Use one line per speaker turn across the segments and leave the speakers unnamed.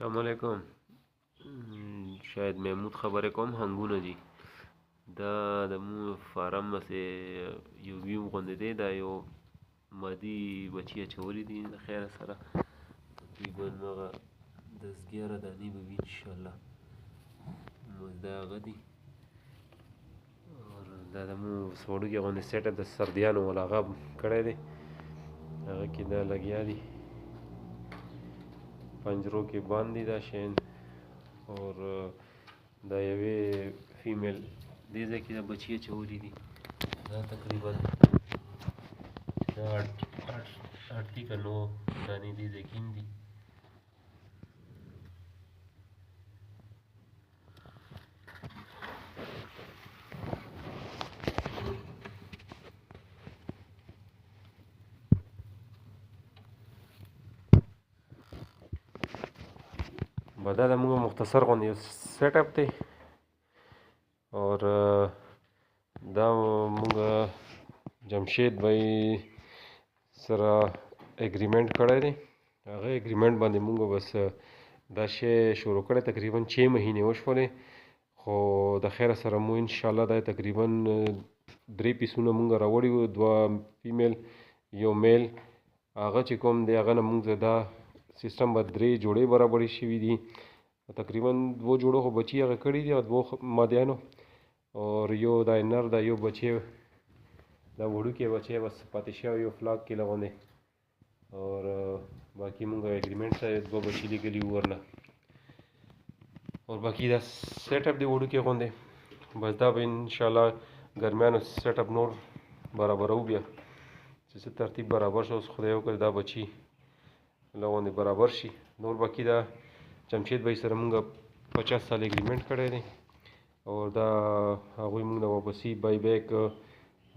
السلام علیکم. شاید محمود خبرې کوم هنګونه دي دا د مو فارم مسې یو ویم غوندې دی دا یو مادي بچي اچولي دي د خیره سره تقریبا هغه 10-11 دانې به وي انشاءالله دا هغه دي دا د مو وړوکي غوندې سیټ د سردیانو والا هغه کړی دی هغه کې دا لګیا دي پنجرو کې باندې دا شین اور دا یوې فیمیل دې ځای کې دا بچي اچولي دي دا تقریبا دا 8 که 9 دانې دې ځای کې دي دا د موږ مختصر غوندې یو سیټ اپ دی اور دا موږ جمشید بھائی سره اګریمنټ کړی دی هغه اګریمنټ باندې موږ بس دا شی شروع کړی تقریبا 6 مهینې وشولې خو د خیره سره مو انشاءالله دا تقریبا 3 پیسونه موږ راوړي وو 2 فیمیل یو میل هغه چې کوم دی هغه نه موږ دا سیستم به 3 جوړې برابرې شوي دي تقریبا 2 جوړو خو بچي هغه کړي دي او 2 مادیانو اور یو دا نر دا یو بچی دا وړوکی بچی بس پاتې شوی یو فلاک کې لغونې اور باقي مونږ اګریمنټ سره 2 بچي لیکلي وو ورنه اور باقي دا سیټ اپ دی وړوکی غوندې بس دا به انشاءالله ګرمیانو سیټ اپ نور برابرو بیا چې څه ترتیب برابر شو اوس خدای وکړي دا بچي لغونې برابر شي نور باقي دا جمشید بھائی سره مونږ 50 سال اګریمنټ کړی دی اور دا هغوی مونږ د واپسي بای بیک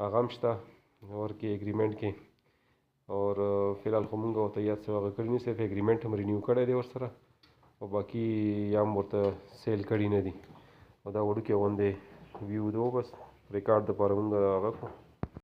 هغه هم شته اور کې اګریمنټ کې اور فی الحال خو مونږ ورته یاد څه هغه کړي نه صرف اګریمنټ هم رینیو کړی دی ورسره او باقي یا هم ورته سیل کړي نه دي او دا وړوکی غوندې ویو دی بس ریکارډ دپاره مونږ هغه کړو